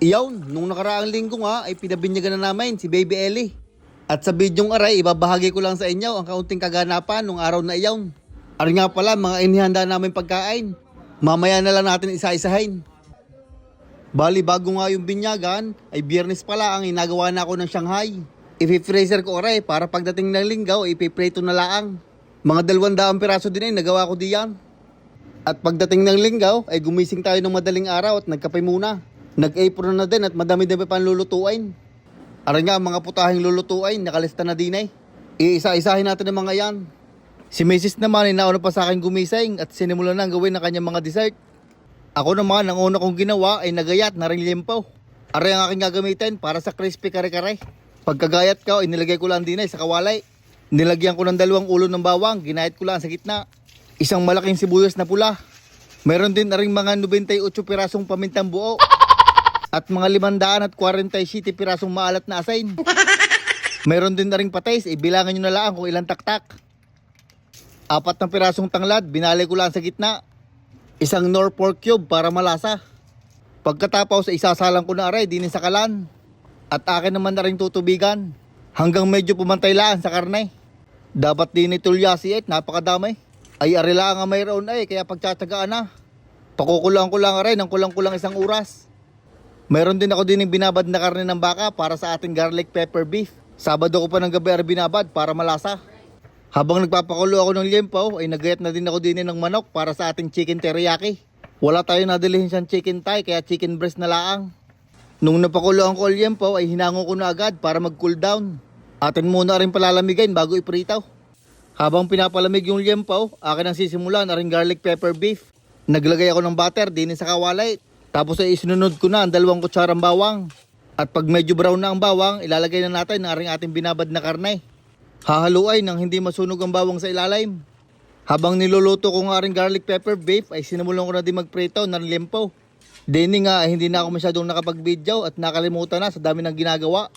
Iyon, nung nakaraang linggo nga ay pinabinyagan na namin si Baby Ellie. At sa bidyong aray, ibabahagi ko lang sa inyo ang kaunting kaganapan nung araw na iyon. Ari nga pala mga inihanda namin pagkain. Mamaya na lang natin isa-isahin. Bali bago nga yung binyagan, ay biyernes pala ang inagawa na ako ng Shanghai. Ipi-freezer ko aray para pagdating ng linggaw, ipiprito na laang. Mga 200 piraso din ay nagawa ko diyan. At pagdating ng linggaw, ay gumising tayo ng madaling araw at nagkape muna. Nag-apron na din at madami-dami pang lulutuin. Ara nga mga putahing lulutuin, nakalista na din eh. Iisa-isahin natin ang mga yan. Si Mrs. naman ay nauna pa sa akin gumising at sinimulan na ang gawin ng kanyang mga dessert. Ako naman, ang una kong ginawa ay nagayat na ring liempo. Ara ang aking gagamitin para sa crispy kare-kare. Pagkagayat ko, inilagay ko lang din eh sa kawalay. Nilagyan ko ng 2 ulo ng bawang, ginayat ko lang sa gitna. Isang malaking sibuyas na pula. Meron din na ring mga 98 pirasong pamintang buo. At mga 547 pirasong maalat na asin. Meron din na ring patis, ibilangan nyo na lang kung ilang taktak. 4 na pirasong tanglad, binalay ko lang sa gitna. Isang nor pork cube para malasa. Pagkatapos, isasalang ko na aray din sa kalan. At akin naman na ring tutubigan. Hanggang medyo pumantay laan sa karne. Dapat din itulyasi at napakadami. Ay arila nga mayroon ay kaya pagtsatsagaan na. Pakukulang ko lang aray ng kulang-kulang 1 oras. Meron din ako din yung binabad na karne ng baka para sa ating garlic pepper beef. Sabado ko pa ng gabi binabad para malasa. Habang nagpapakulo ako ng liempo, ay nagayat na din ako din ng manok para sa ating chicken teriyaki. Wala tayo nadilihin siyang chicken thigh kaya chicken breast na laang. Nung napakulo ang ko liempo ay hinango ko na agad para mag cool down. Atin muna rin palalamigin bago iprito. Habang pinapalamig yung liempo, akin ang sisimulan na rin garlic pepper beef. Naglagay ako ng butter din sa kawalay. Tapos ay isinunod ko na ang 2 kutsarang bawang. At pag medyo brown na ang bawang, ilalagay na natin ang ating binabad na karne. Hahaluin nang hindi masunog ang bawang sa ilalim. Habang niluluto ko ang aring garlic pepper beef, ay sinimulan ko na din magprito ng liempo. Dini nga ay hindi na ako masyadong nakapag-video at nakalimutan na sa dami ng ginagawa.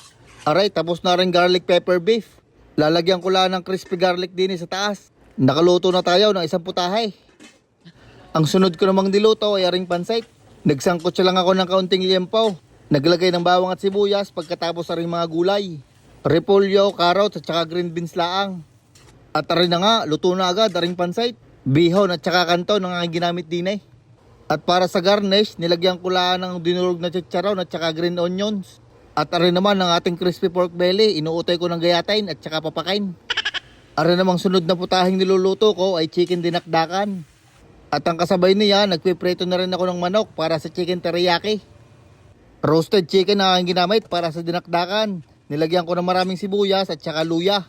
Aray, tapos na rin garlic pepper beef. Lalagyan ko lang ng crispy garlic din sa taas. Nakaluto na tayo ng 1 putahe. Ang sunod ko namang niluto ay aring pansit. Nagsangkot siya lang ako ng kaunting liempo. Naglagay ng bawang at sibuyas pagkatapos aring mga gulay. Repolyo, carrots at saka green beans laang. At arin na nga, luto na agad aring pansit. Bihon at saka kanto ng aking ginamit din eh. At para sa garnish, nilagyan ko lang ng dinurog na chicharon at saka green onions. At arin naman ang ating crispy pork belly, inuutay ko ng gayatain at saka papakain. Arin namang sunod na putahing niluluto ko ay chicken dinakdakan. At ang kasabay niya, nagpiprito na rin ako ng manok para sa chicken teriyaki. Roasted chicken na aking ginamit para sa dinakdakan. Nilagyan ko ng maraming sibuyas at saka luya.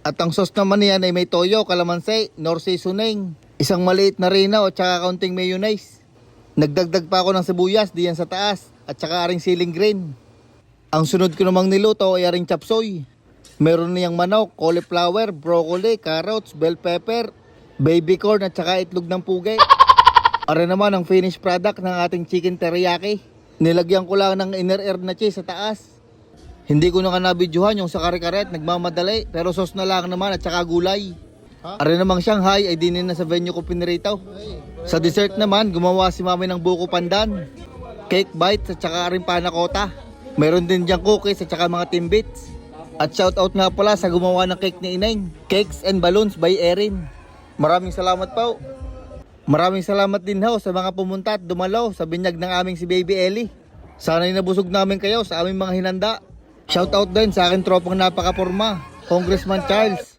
At ang sauce naman niyan ay may toyo, kalamansi, nor seasoning, isang maliit na rinaw at saka kaunting mayonnaise. Nagdagdag pa ako ng sibuyas diyan sa taas at saka aring siling green. Ang sunod ko namang niluto ay aring chapsoy. Meron niyang manok, cauliflower, broccoli, carrots, bell pepper, baby corn at saka itlog ng puge. Are naman ang finished product ng ating chicken teriyaki. Nilagyan ko lang ng inner ear na cheese sa taas. Hindi ko na nabidyohan yung sa kare-kare at nagmamadali pero sauce na lang naman at saka gulay. Are namang Shanghai ay dinin na sa venue ko pinirito. Sa dessert naman gumawa si mami ng buko pandan, cake bites at saka aring panakota. Meron din diyang cookies at saka mga timbits. At shoutout nga pala sa gumawa ng cake ni Ineng, Cakes and Balloons by Erin. Maraming salamat po. Maraming salamat din ho sa mga pumunta at dumalaw sa binyag ng aming si Baby Ellie. Sana'y nabusog namin kayo sa aming mga hinanda. Shoutout din sa aking tropang napakaporma, Congressman Charles.